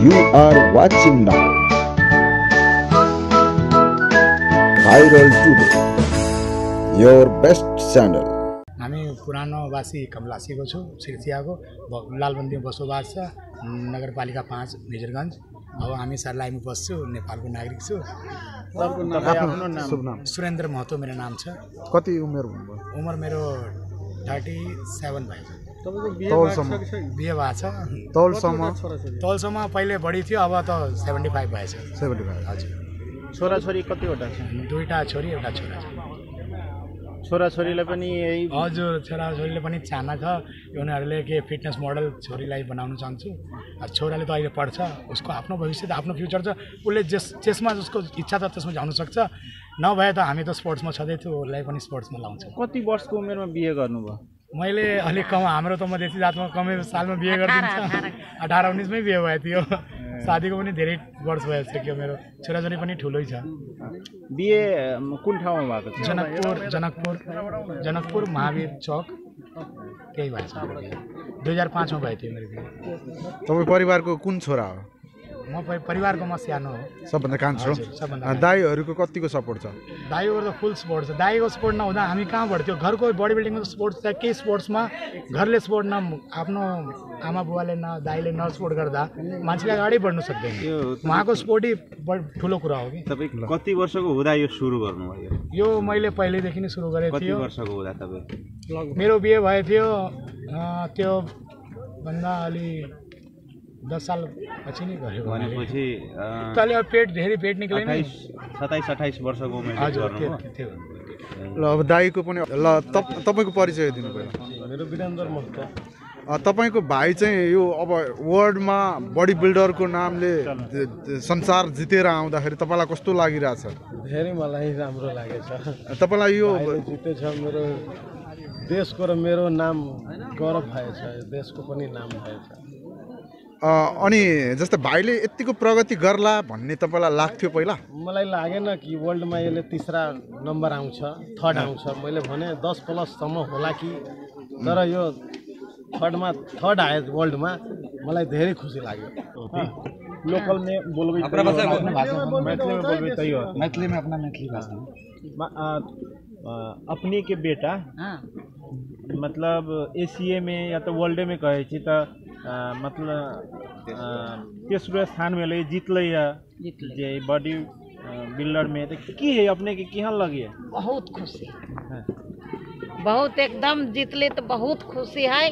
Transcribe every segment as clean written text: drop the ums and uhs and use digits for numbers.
You are watching now Viral Today, your best channel. हामी पुरानो वासी कमलासीको छु सिर्सियाको लालबन्दीमा बसोबास छ नगरपालिका 5 मेजरगञ्ज। अब हामी सर्लाहीमा बस्छु, नेपालको नागरिक छु। आफ्नो नाम सुरेन्द्र महतो मेरो नाम छ। कति उमेर भयो? उमेर मेरो 37 भयो। तौलसम्म बिहे भएको छ। तौलसम्म पहिले बढी थियो, अब त 75 भएछ। 75 हजुर। छोराछोरी कतिवटा छ? दुईटा छोरी एउटा छोरा छ। छोराछोरीलाई पनि यही हजुर, छोराछोरीले पनि चाहना छ, उनीहरूले के फिटनेस मोडल छोरीलाई बनाउन चाहन्छु। छोराले त अहिले पढ्छ, उसको आफ्नो भविष्य त आफ्नो फ्युचर छ, उसले जसमा जसको इच्छा छ त्यसमा जानु सक्छ। नभए त हामी त स्पोर्ट्समा छँदै थियो, उसलाई पनि स्पोर्ट्समा लाउँछौँ। कति वर्षको उमेरमा बिहे गर्नुभयो? मैले अलिक कम, हाम्रो त मधेसी जातमा कमै सालमा बिहे गरिदिन्छ। 18-19मै बिहे भएको थियो। शादीको पनि धेरै वर्ष भइसक्यो। मेरो छोराछोरी पनि ठुलै छ। बिहे कुन ठाउँमा भएको छ? जनकपुर महावीर चौक त्यही भएछ। 2005मा भएको थियो मेरो बिहे। तपाईँ परिवारको कुन छोरा हो? म परिवारको म सानो हो, सबभन्दा कान्छो। सबभन्दा। दाइहरूको कतिको सपोर्ट छ? दाइहरू त फुल सपोर्ट छ। दाइको सपोर्ट नहुँदा हामी कहाँ बढ्थ्यो? घरको बडी बिल्डिङको सपोर्ट छ। केही स्पोर्ट्समा घरले सपोर्ट न, आफ्नो आमा बुवाले न, दाइले न सपोर्ट गर्दा मान्छेले अगाडि बढ्नु सक्दैन। उहाँको सपोर्टै ठुलो कुरा हो कि। तपाईँ कति वर्षको हुँदा यो सुरु गर्नुभयो? यो मैले पहिल्यैदेखि नै सुरु गरेको कति थियो। वर्षको हुँदा तपाईँ? मेरो बिहे भएको थियो त्यो भन्दा अलि 10 साल पछि नै गऱ्यो भनेपछि तले अब पेट निक्लेन। 27-28 वर्षको उमेर गर्नुभयो। थियो। ल अब दाइको पनि ल तपाईँको परिचय दिनु पहिला। मेरो वीरेन्द्र महतो। तपाईँको भाइ चाहिँ यो अब वर्ल्डमा बडी बिल्डरको नामले संसार जितेर आउँदाखेरि तपाईँलाई कस्तो लागिरहेछ? धेरै मलाई राम्रो लागेछ। तपाईँलाई यो जितेछ, मेरो देशको र मेरो नाम गौरव भएछ, देशको पनि नाम भएछ। अनि जस्तै भाइले यतिको प्रगति गर्ला भन्ने तपाईँलाई लाग्थ्यो पहिला? मलाई लागेन कि वर्ल्डमा यसले तीसरा नम्बर आउँछ, थर्ड आउँछ। मैले भने 10+ होला कि, तर यो थर्ड आयो वर्ल्डमा। मलाई धेरै खुसी लाग्यो। लोकल में बोलबे अपना भाषा में मैथिली में बोलबे तैयो मैथिली में अपना मैथिली भाषा में अपने के बेटा मतलब एशिया में या तो वर्ल्ड में कहे छी त मतलब तेसरो स्थान में ले जीतले जे बॉडी बिल्डर में तो की है अपने के केहन लगे? बहुत खुशी, बहुत एकदम जीतले तो बहुत खुशी है।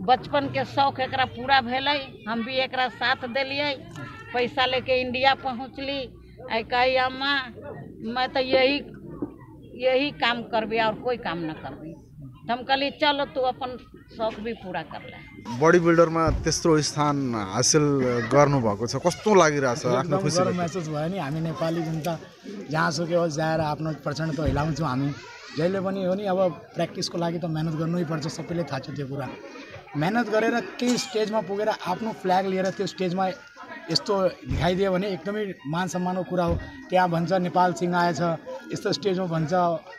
बचपन के शौक एकरा पूरा भेलै, हम भी एकरा साथ दिलियै। पैसा लेके इंडिया पहुँचली। आई कही अम्मा मैं तो यही काम करबी और कोई काम न करबी। हम कहली चलो तू अपन शौक भी पूरा कर ले। बडी बिल्डरमा तेस्रो स्थान हासिल गर्नुभएको छ, कस्तो लागिरहेछ? आफ्नो खुसी महसुस भयो नि। हामी नेपाली जनता जहाँसुकै होस् जाएर आफ्नो प्रचण्ड त हिलाउँछौँ। हामी जहिले पनि हो नि, अब प्र्याक्टिसको लागि त मेहनत गर्नै पर्छ, सबैले थाहा छ त्यो कुरा। मेहनत गरेर केही स्टेजमा पुगेर आफ्नो फ्ल्याग लिएर त्यो स्टेजमा यस्तो देखाइदियो भने एकदमै मान सम्मानको कुरा हो। त्यहाँ भन्छ नेपाल सिंह आएछ, यस्तो स्टेजमा भन्छ,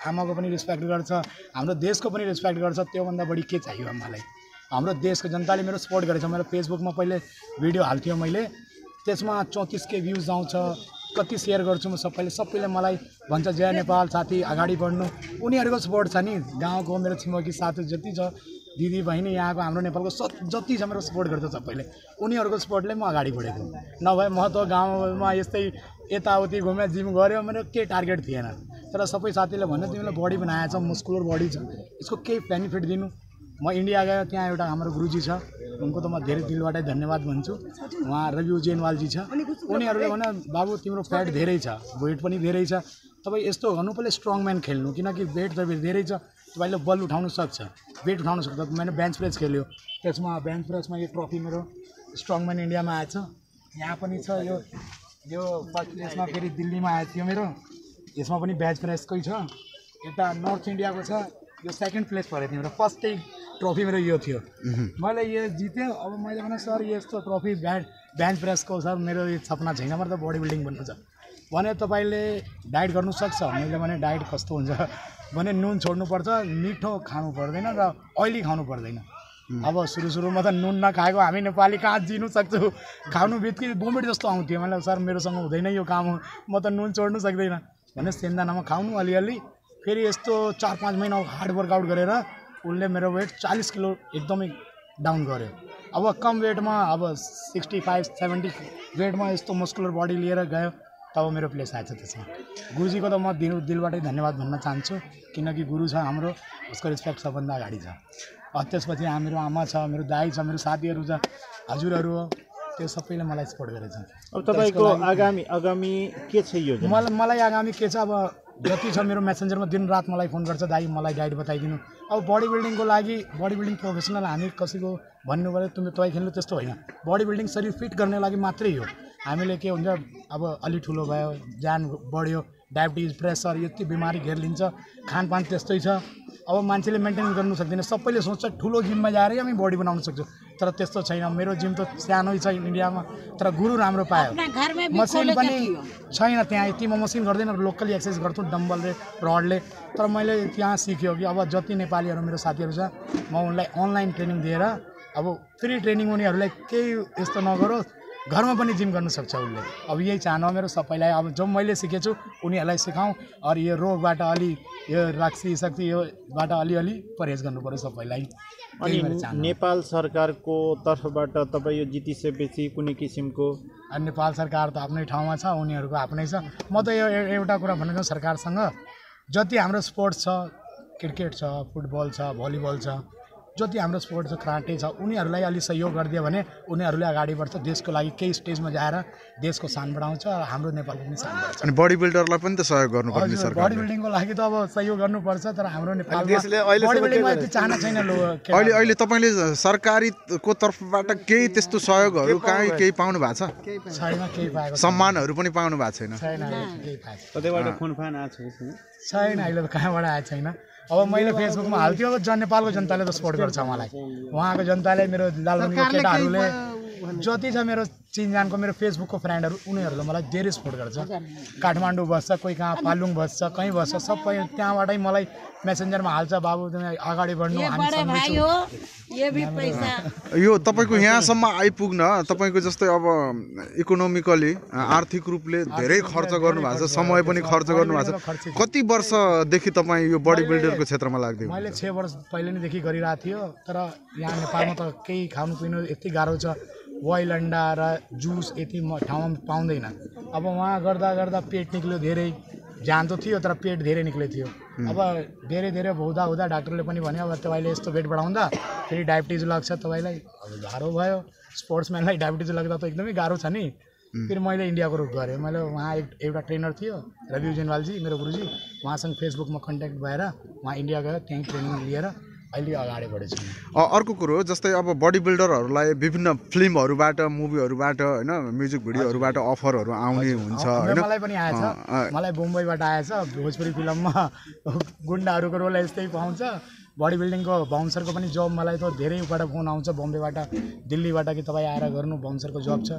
आमाको पनि रेस्पेक्ट गर्छ, हाम्रो देशको पनि रेस्पेक्ट गर्छ। त्योभन्दा बढी के चाहियो मलाई? हाम्रो देशको जनताले मेरो सपोर्ट गरेछ। मेरो फेसबुकमा पहिले भिडियो हाल्थ्यो मैले, त्यसमा 34K भ्युज आउँछ। कति सेयर गर्छु म, सबैले मलाई भन्छ जय नेपाल साथी, अगाडि बढ्नु। उनीहरूको सपोर्ट छ नि। गाउँको मेरो छिमेकी साथी जति छ, दिदी बहिनी, यहाँको हाम्रो नेपालको जति छ, मेरो सपोर्ट गर्छ सबैले। उनीहरूको सपोर्टले म अगाडि बढेको। नभए म त गाउँमा यस्तै यताउति घुमे, जिम गऱ्यो, मेरो केही टार्गेट थिएन। तर सबै साथीले भन्यो तिमीले बडी बनाएछ, मस्कुलर बडी छ, यसको केही बेनिफिट दिनु। म इन्डिया गयो, त्यहाँ एउटा हाम्रो गुरुजी छ, उनको त म धेरै दिलबाटै धन्यवाद भन्छु। उहाँ रवि उजेनवालजी छ। उनीहरूले भने बाबु तिम्रो फ्याट धेरै छ, वेट पनि धेरै छ, तपाईँ यस्तो गर्नु पहिले स्ट्रङम्यान खेल्नु, किनकि वेट त धेरै छ, तपाईँले बल उठाउनु सक्छ, वेट उठाउनु सक्छ। मैले बेन्च प्रेस खेल्यो, त्यसमा बेन्च प्रेसमा यो ट्रफी मेरो स्ट्रङम्यान इन्डियामा आएछ। यहाँ पनि छ, यो फर्स्ट प्लेसमा फेरि दिल्लीमा आएको थियो मेरो, यसमा पनि बेन्च प्रेसकै छ। यता नर्थ इन्डियाको छ, यो सेकेन्ड प्लेस परेको थियो। मेरो फर्स्टै ट्रफी मेरो यो थियो, मैले यो जितेँ। अब मैले भने सर यस्तो ट्रफी बेन्च प्रेसको सर मेरो यो सपना छैन, मेरो त बडी बिल्डिङ बन्नु छ भने तपाईँले डाइट गर्नु सक्छ। मैले भने डाइट कस्तो हुन्छ भने नुन छोड्नुपर्छ, मिठो खानु पर्दैन र ऑयली खानु पर्दैन। अब सुरुमा त नुन नखाएको हामी नेपाली कहाँ जिनु सक्छु खानु बित्ति बोमिट जस्तो आउँथ्यो मैले सर मेरोसँग हुँदैन यो काम हो म त नुन छोड्नु सक्दैन भने सेन्दानामा खाउनु अलिअलि फेरि यस्तो 4-5 महिना हार्ड वर्कआउट गरेर उसले मेरो वेट 40 किलो एकदमै डाउन गर्यो अब कम वेटमा अब 65-70 वेटमा यस्तो मस्कुलर बडी लिएर गयो तब मेरो प्लेस आएछ त्यसमा गुरुजीको त म दिलबाटै धन्यवाद भन्न चाहन्छु किनकि गुरु छ हाम्रो उसको रेस्पेक्ट सबभन्दा अगाडि छ त्यसपछि मेरो आमा छ मेरो दाइ छ मेरो साथीहरू छ हजुरहरू हो त्यो सबैले मलाई सपोर्ट गरेछ अब तपाईँको आगामी के छ यो मलाई आगामी के छ अब जति छ मेरो मेसेन्जरमा दिनरात मलाई फोन गर्छ दाइ मलाई डाइट बताइदिनु अब बडी बिल्डिङको लागि बडी बिल्डिङ प्रोफेसनल हामी कसैको भन्नु पऱ्यो तपाईँ खेल्नु त्यस्तो होइन बडी बिल्डिङ शरीर फिट गर्ने लागि मात्रै हो हामीले के हुन्छ अब अलि ठुलो भयो ज्यान बढ्यो डायबिटिज प्रेसर यति बिमारी घेर लिन्छ खानपान त्यस्तै छ अब मान्छेले मेन्टेन गर्नु सक्दैन सबैले सोच्छ ठुलो जिममा जाएरै हामी बडी बनाउन सक्छौँ तर त्यस्तो छैन मेरो जिम त सानै छ इन्डियामा तर गुरु राम्रो पायो मसिन पनि छैन त्यहाँ यति म मसिन गर्दैन लोकली एक्सर्साइज गर्छु डम्बलले रडले तर मैले त्यहाँ सिक्यो कि अब जति नेपालीहरू मेरो साथीहरू छ म उनलाई अनलाइन ट्रेनिङ दिएर अब फ्री ट्रेनिङ उनीहरूलाई केही यस्तो नगरोस् घरमा पनि जिम गर्न सक्छ उसले अब यही चाहना हो मेरो सबैलाई अब जो मैले सिकेछु उनीहरूलाई सिकाउँ अरू यो रोगबाट अलि यो रक्सी शक्ति योबाट अलिअलि परहेज गर्नु पर्यो सबैलाई अनि नेपाल सरकारको तर्फबाट तपाईँ यो जितिसकेपछि कुनै किसिमको नेपाल सरकार त आफ्नै ठाउँमा छ उनीहरूको आफ्नै छ म त यो एउटा कुरा भनेको सरकारसँग जति हाम्रो स्पोर्ट्स छ क्रिकेट छ फुटबल छ भलिबल छ जति हाम्रो स्पोर्ट छ कराटे छ उनीहरूलाई अलि सहयोग गरिदियो भने उनीहरूले अगाडि बढ्छ देशको लागि केही स्टेजमा जाएर देशको सान बढाउँछ र हाम्रो नेपालको पनि सान बढाउँछ अनि बडी बिल्डरलाई पनि त सहयोग गर्नुपर्ने सरकारले बडी बिल्डिङको लागि त अब सहयोग गर्नुपर्छ तर हाम्रो नेपालमा बडी बिल्डिङमा यति चाहना छैन अहिले तपाईँले सरकारीको तर्फबाट केही त्यस्तो सहयोगहरू केही पाउनु भएको छ छैन केही पाएको सम्मानहरू पनि पाउनु भएको छैन केही पाएको कतैबाट फोन फान आएको छैन अहिले त कहाँबाट आएको छैन अब मैले फेसबुकमा हाल्थ्यो अब नेपालको जनताले त सपोर्ट गर्छ मलाई उहाँको जनताले मेरो लालमणिको केटाहरूले जति छ मेरो चिनजानको मेरो फेसबुकको फ्रेन्डहरू उनीहरूले मलाई धेरै सपोर्ट गर्छ काठमाडौँ बस्छ कोही कहाँ पालुङ बस्छ कहीँ बस्छ सबै त्यहाँबाटै मलाई मेसेन्जरमा हाल्छ बाबु तिमी अगाडि बढ्नु यो तपाईँको यहाँसम्म आइपुग्न तपाईँको जस्तै अब इकोनोमिकली आर्थिक रूपले धेरै खर्च गर्नुभएको छ समय पनि खर्च गर्नुभएको छ कति वर्षदेखि तपाईँ यो बडी बिल्डरको क्षेत्रमा लाग्दै मैले 6 वर्ष पहिले नैदेखि गरिरहेको थियो तर यहाँ नेपालमा त केही खानु पिउनु यति गाह्रो छ बोइल अन्डा र जुस यति ठाउँमा पाउँदैन अब वहाँ गर्दा गर्दा पेट निक्ल्यो धेरै ज्यान त थियो तर पेट धेरै निक्लेको थियो अब धेरै हुँदा डाक्टरले पनि भन्यो अब तपाईँले यस्तो वेट बढाउँदा फेरि डायबिटिज लाग्छ तपाईँलाई अब गाह्रो भयो स्पोर्ट्सम्यानलाई डायबिटिज लाग्दा त एकदमै गाह्रो छ नि फेरि मैले इन्डियाको रुख गरेँ मैले वहाँ एउटा ट्रेनर थियो रवि जेनवालजी मेरो गुरुजी उहाँसँग फेसबुकमा कन्ट्याक्ट भएर उहाँ इन्डिया गयो त्यहीँ ट्रेनिङ लिएर अहिले अगाडि बढेछु अर्को कुरो जस्तै अब बडी बिल्डरहरूलाई विभिन्न फिल्महरूबाट मुभीहरूबाट होइन म्युजिक भिडियोहरूबाट अफरहरू आउने हुन्छ होइन मलाई पनि आएछ मलाई मुम्बईबाट आएछ भोजपुरी फिल्ममा गुन्डाहरूको रोल यस्तै पाउँछ बडी बिल्डिङको बाउन्सरको पनि जब मलाई त धेरैबाट फोन आउँछ बम्बेबाट दिल्लीबाट कि तपाईँ आएर गर्नु बाउन्सरको जब छ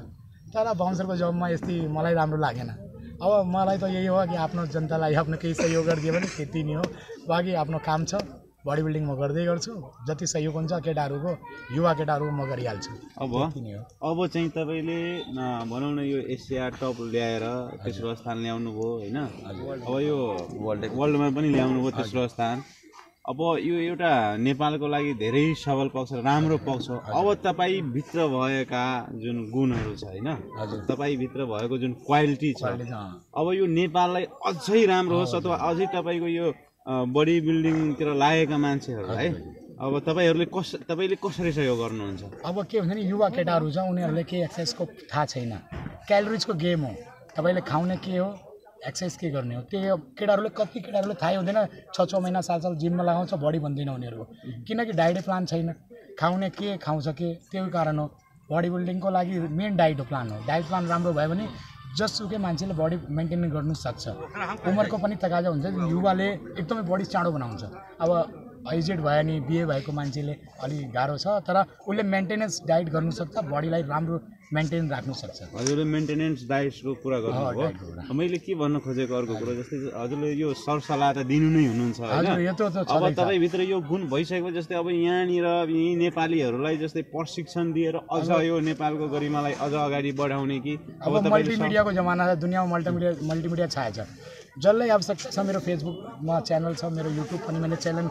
तर बाउन्सरको जबमा यस्तै मलाई राम्रो लागेन अब मलाई त यही हो कि आफ्नो जनतालाई आफ्नो केही सहयोग गरिदियो भने त्यति नै हो बाँकी आफ्नो काम छ बडी बिल्डिङ म गर्दै गर्छु जति सहयोग हुन्छ केटाहरूको युवा केटाहरूको म गरिहाल्छु अब चाहिँ तपाईँले भनौँ न यो एसिया टप ल्याएर तेस्रो स्थान ल्याउनु भयो होइन अब यो वर्ल्डमा पनि ल्याउनु भयो तेस्रो स्थान अब यो एउटा नेपालको लागि धेरै सबल पक्ष राम्रो पक्ष हो अब तपाईँभित्र भएका जुन गुणहरू छ होइन तपाईँभित्र भएको जुन क्वालिटी छ अब यो नेपाललाई अझै राम्रो होस् अथवा अझै तपाईँको यो बडी बिल्डिङतिर लागेका मान्छेहरूलाई अब तपाईँले कसरी सहयोग गर्नुहुन्छ अब के हुन्छ नि युवा केटाहरू छ उनीहरूले केही एक्सर्साइजको थाहा छैन क्यालोरिजको गेम हो तपाईँले खाउने के हो एक्सर्साइज के गर्ने हो त्यो कति केटाहरूले थाहै हुँदैन 6 महिना साल जिममा लगाउँछ बडी बन्दैन उनीहरूको किनकि डाइटै प्लान छैन खाउने के खाउँछ के त्यही कारण हो बडी बिल्डिङको लागि मेन डाइट प्लान हो डाइट प्लान राम्रो भयो भने जसुकै मान्छेले बडी मेन्टेन गर्नु सक्छ उमेरको पनि तकाजा हुन्छ युवाले एकदमै बडी चाँडो बनाउँछ अब एजेड भयो नि बिए भएको मान्छेले अलि गाह्रो छ तर उसले मेन्टेनेन्स डाइट गर्नु सक्छ बडीलाई राम्रो मेन्टेन राख्नु सक्छ। हजुरले मेन्टेनेन्स डाइटको कुरा गर्नुभयो। मैले के भन्न खोजेको अर्को कुरा जस्तै हजुरले यो सरसल्लाह त दिनु नै हुनुहुन्छ होइन। अब तपाईँभित्र यो गुण भइसकेको जस्तै अब यहाँनिर यी नेपालीहरूलाई जस्तै प्रशिक्षण दिएर अझ यो नेपालको गरिमालाई अझ अगाडि बढाउने कि अब मल्टिमिडियाको जमाना छ, दुनियाँमा मल्टिमिडिया छाएको छ। जसलाई आवश्यकता छ, मेरो फेसबुकमा च्यानल छ, मेरो युट्युब पनि मैले च्यानल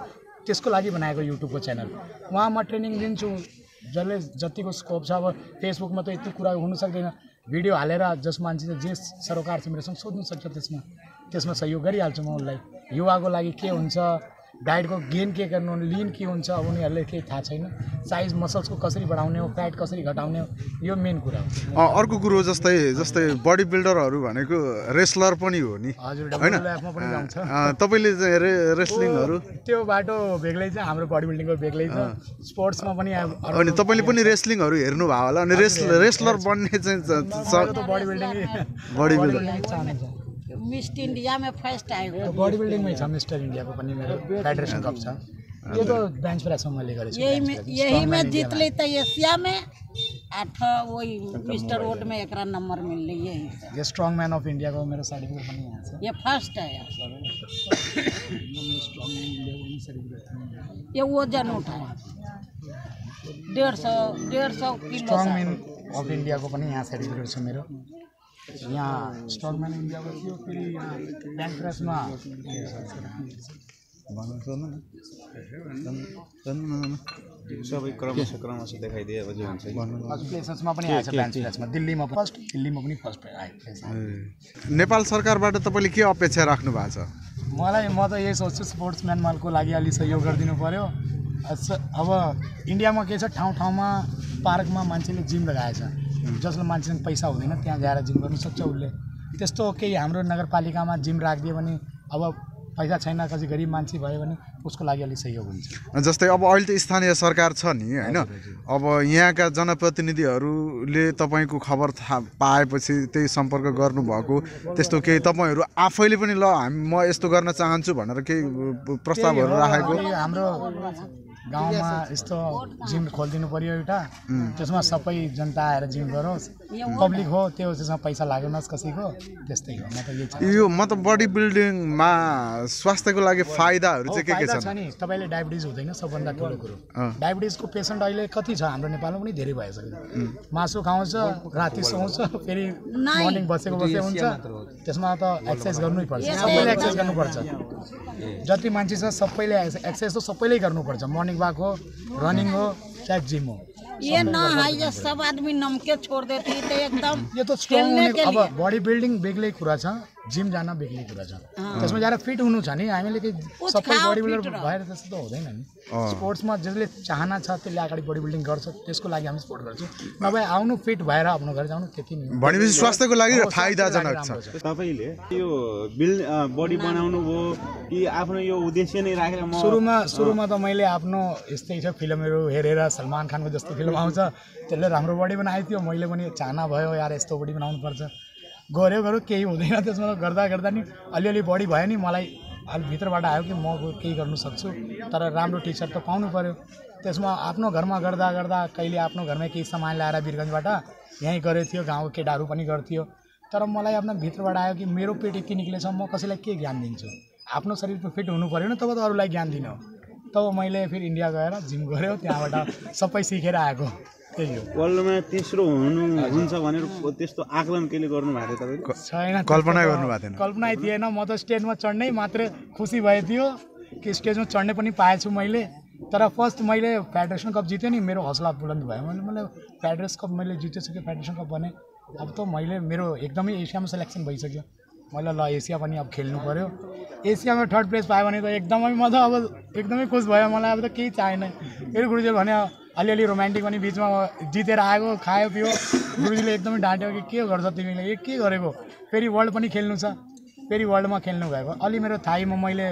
त्यसको लागि बनाएको युट्युबको च्यानल, उहाँ म ट्रेनिङ दिन्छु। जसले जतिको स्कोप छ, अब फेसबुकमा त यति कुरा हुनु सक्दैन, भिडियो हालेर जस मान्छे जे सरोकार छ मेरोसँग सोध्नु सक्छ, त्यसमा सहयोग गरिहाल्छु म उसलाई। युवाको लागि के हुन्छ, डाइटको गेन के गर्नु, लिन के हुन्छ, अब उनीहरूले केही थाहा छैन। साइज मसल्सको कसरी बढाउने हो, फ्याट कसरी घटाउने हो, यो मेन कुरा हो। अर्को कुरो जस्तै बडी बिल्डरहरू भनेको रेस्लर पनि हो नि होइन। तपाईँले चाहिँ रेस्लिङहरू त्यो बाटो बेग्लै छ, हाम्रो बडी बिल्डिङको बेग्लै छ, स्पोर्ट्समा पनि। अनि तपाईँले पनि रेस्लिङहरू हेर्नुभयो होला, अनि रेस्लर बन्ने चाहिँ बडी बिल्डिङ चाहनुहुन्छ। मिस इंडिया में फर्स्ट आयो। बॉडी बिल्डिंग में मिस्टर इंडिया को पनि मेरो फेडरेशन कप छ। ये तो बेंच प्रेस में मैले गरेको छु। यही में जीत ली तो एशिया में 8 वही मिस्टर वर्ल्ड में एकरा नंबर मिल रही है। ये स्ट्रांग मैन ऑफ इंडिया को मेरो सर्टिफिकेट पनि यहाँ छ। ये फर्स्ट है। ये वजन उठाया 150 kilo. Strong man of India को पनि यहाँ सर्टिफिकेट छ मेरो। यहाँ स्ट्रांग मैन इंडिया को थियो, फेरि यहाँ बेंच प्रेस में सबै क्रमश देखाइदिए प्लेसेसमा पनि आएछ। बेंच प्रेसमा दिल्लीमा पनि फर्स्ट आयो। नेपाल सरकारबाट तपाईँले के अपेक्षा राख्नु भएको छ? म त यही सोच्छु, स्पोर्ट्सम्यानको लागि अलि सहयोग गरिदिनु पर्यो। अब इन्डियामा के छ, ठाउँ ठाउँमा पार्कमा मान्छेले जिम लगाएछ, जसले मान्छेसँग पैसा हुँदैन त्यहाँ गएर जिम गर्नु सक्छ उसले। त्यस्तो केही हाम्रो नगरपालिकामा जिम राखिदियो भने, अब पैसा छैन कसै गरिब मान्छे भयो भने उसको लागि अलिक सहयोग हुन्छ। जस्तै अब अहिले त स्थानीय सरकार छ नि होइन, अब यहाँका जनप्रतिनिधिहरूले तपाईँको खबर पाएपछि त्यही सम्पर्क गर्नुभएको, त्यस्तो केही तपाईँहरू आफैले पनि ल म यस्तो गर्न चाहन्छु भनेर केही प्रस्तावहरू राखेको? हाम्रो गाउँमा यस्तो जिम खोलिदिनु पर्यो एउटा, त्यसमा सबै जनता आएर जिम गरोस्, पब्लिक हो त्यो, त्यसमा पैसा लागोस् कसैको, त्यस्तै हो। म त यही चाहन्छु। यो मतलब बडी बिल्डिङमा स्वास्थ्यको लागि फाइदाहरू चाहिँ के छ नि? तपाईँले डायबिटिज हुँदैन, सबभन्दा ठुलो कुरो। डायबिटिजको पेसेन्ट अहिले कति छ हाम्रो नेपालमा पनि धेरै भइसक्यो। मासु खाउँछ, राति सुहाउँछ, फेरि मर्निङ बसेको हुन्छ। त्यसमा त एक्सर्साइज गर्नै पर्छ, सबैले एक्सर्साइज गर्नुपर्छ। जति मान्छे छ सबैले एक्सर्साइज त सबैले गर्नुपर्छ। मर्निङ वॉक हो, रनिंग हो, चाहे जिम हो। ये ना है, ये सब आदमी नमके छोड़ देती है तो एकदम ये तो स्ट्रॉन्ग होने। अब बॉडी बिल्डिङ बेग्लै कुरा छ, जिम जान बेग्लै कुरा छ। त्यसमा जाएर फिट हुनु छ नि, हामीले के सबै बडी बिल्डर भएर त्यस्तो त हुँदैन नि। स्पोर्ट्समा जसले चाहना छ त्यसले अगाडि बडी बिल्डिङ गर्छ, त्यसको लागि हामी सपोर्ट गर्छौँ। नभए आउनु फिट भएर आफ्नो घर जानु त्यति नै भनेपछि स्वास्थ्यको लागि फाइदाजनक छ। तपाईँले यो बडी बनाउनु भयो कि आफ्नो यो उद्देश्य नै राखेर? सुरुमा त मैले आफ्नो यस्तै छ, फिल्महरू हेरेर सलमान खानको जस्तो फिल्म आउँछ त्यसले राम्रो बडी बनाएको थियो, मैले पनि चाहना भयो यार यस्तो बडी बनाउनु पर्छ। गऱ्यो केही हुँदैन, त्यसमा गर्दा नि अलिअलि बडी भयो नि, मलाई अलि भित्रबाट आयो कि म केही गर्नु सक्छु, तर राम्रो टिचर त पाउनु पर्यो। त्यसमा आफ्नो घरमा गर्दा कहिले आफ्नो घरमै केही सामान ल्याएर वीरगन्जबाट यहीँ गरेको थियो, गाउँको केटाहरू पनि गर्थ्यो। तर मलाई आफ्नो भित्रबाट आयो कि मेरो पेट यति निक्लेछ, म कसैलाई के ज्ञान दिन्छु? आफ्नो शरीर फिट हुनु पऱ्यो नि, तब त अरूलाई ज्ञान दिनु हो। तब मैले फेरि इन्डिया गएर जिम गऱ्यो, त्यहाँबाट सबै सिकेर आएको। वर्ल्डमा तेस्रो हुन्छ भनेर त्यस्तो आकलन केले गर्नु भएको थियो तपाईँले? छैन, कल्पना गर्नुभएको थिएन? कल्पना थिएन। म त स्टेजमा चढ्नै मात्रै खुसी भएको थियो कि स्टेजमा चढ्ने पनि पाएछु मैले। तर फर्स्ट मैले फेडरेसन कप जितेँ नि, मेरो हौसला बुलन्द भयो। मैले फेडरेसन कप मैले जितिसकेँ, फेडरेसन कप भने अब त मैले मेरो एकदमै एसियामा सेलेक्सन भइसक्यो। मैले ल एसिया पनि अब खेल्नु पऱ्यो। एसियामा 3rd प्लेस पायो भने त एकदमै म त अब एकदमै खुस भयो। मलाई अब त केही चाहिएन। फेरि गुरुजीले भने अलिअलि रोमान्टिक पनि बिचमा जितेर आएको, खायो पियो। गुरुजीले एकदमै डाँट्यो कि के गर्छ तिमीले, यो के गरेको? फेरि वर्ल्ड पनि खेल्नु छ, फेरि वर्ल्डमा खेल्नु गएको। अलि मेरो थाईमा मैले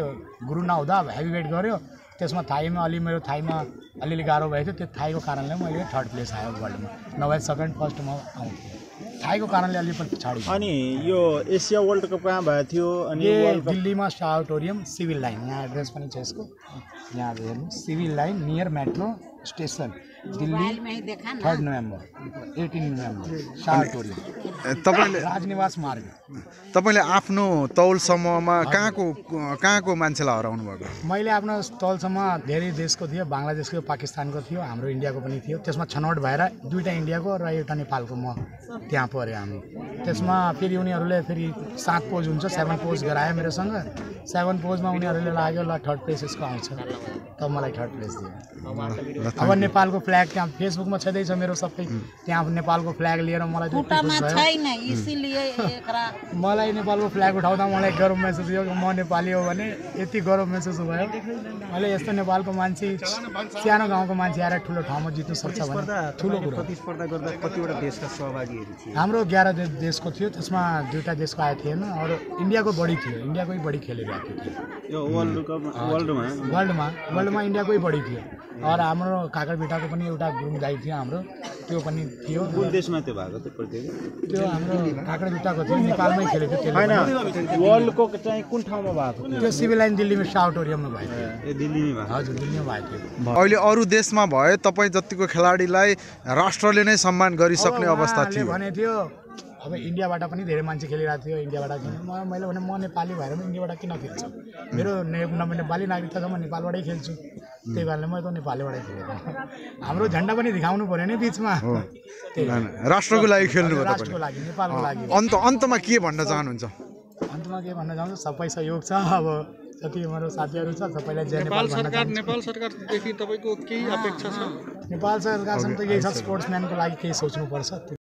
गुरु नहुँदा हेभी वेट गऱ्यो, त्यसमा थाईमा मेरो थाईमा अलिअलि गाह्रो भएको थियो। त्यो थाईको कारणले मैले 3rd प्लेस आयो वर्ल्डमा, नभए 2nd 1st म आउँथेँ। थाईको कारणले अलि पनि पछाडि। अनि यो एसिया वर्ल्ड कप कहाँ भएको थियो? अनि दिल्लीमा शाह ऑडिटोरियम, सिभिल लाइन, यहाँ एड्रेस पनि छ यसको, यहाँ हेर्नु, civil line near metro station Delhi में ही देखा ना 3 नोभेम्बर 18 नोभेम्बर सारटोरी तपाईँले राजनिवास मार्ग तपाईँले आफ्नो तौल समूहमा कहाँको मान्छेलाई हराउनु भएको मैले आफ्नो तौलसम्म धेरै देशको थियो बङ्गलादेशको पाकिस्तानको थियो हाम्रो इन्डियाको पनि थियो त्यसमा छनौट भएर 2टा इन्डियाको र एउटा नेपालको म त्यहाँ पऱ्यो हामी त्यसमा फेरि उनीहरूले फेरि 7 पोज हुन्छ 7 पोज गरायो मेरोसँग 7 पोजमा उनीहरूले लाग्यो ल 3rd प्लेस यसको आउँछ तब मलाई 3rd प्लेस दियो अब नेपालको फ्ल्याग त्यहाँ फेसबुकमा छँदैछ मेरो सबै त्यहाँ नेपालको फ्ल्याग लिएर मलाई खुट्टामा छैन इसीलिए एकरा मलाई नेपालको फ्ल्याग उठाउँदा मलाई गर्व महसुस भयो म नेपाली हो भने यति गर्व महसुस भयो मैले यस्तो नेपालको मान्छे सानो गाउँको मान्छे आएर ठुलो ठाउँमा जित्नु सक्छ भने ठुलो कुरो प्रतिस्पर्धा गर्दा कतिवटा देशका सहभागीहरू थिए हाम्रो 11 देशको थियो त्यसमा 2टा देशको आएको थिएन अरू इन्डियाको बढी थियो इन्डियाकै बढी खेलिरहेको थियो यो वर्ल्डमा इन्डियाकै बढी थियो और हाम्रो काकरभिटाको पनि एउटा ग्रुप दाइ थियो हाम्रो त्यो पनि थियो कुन देशमा त्यो भएको त्यो प्रतियोगिता त्यो हाम्रो काकरभिटाको थियो नेपालमै खेलेको थियो वर्ल्डको चाहिँ कुन ठाउँमा भएको थियो त्यो सिभिल लाइन दिल्लीमा साउटोरियममा भएको थियो ए दिल्लीमै भएको हजुर दिल्लीमा भएको थियो अहिले अरू देशमा भए तपाईँ जतिको खेलाडीलाई राष्ट्रले नै सम्मान गरिसक्ने अवस्था थियो भने थियो अब इन्डियाबाट पनि धेरै मान्छे खेलिरहेको थियो इन्डियाबाट मैले भने म नेपाली भएर पनि इन्डियाबाट किन खेल्छु मेरो नेपाली नागरिकता छ म नेपालबाटै खेल्छु त्यही कारणले म त नेपालैबाटै खेलेको हाम्रो झन्डा पनि देखाउनु पर्यो नि बिचमा राष्ट्रको लागि खेल्नु राष्ट्रको लागि नेपालको लागि अन्तमा के भन्न चाहनुहुन्छ अन्तमा के भन्न चाहन्छु सबै सहयोग छ अब जति मेरो साथीहरू छ सबैलाई जय नेपाल नेपाल सरकारदेखि तपाईँको केही अपेक्षा छ नेपाल सरकारसँग त यही छ स्पोर्ट्सम्यानको लागि केही सोच्नुपर्छ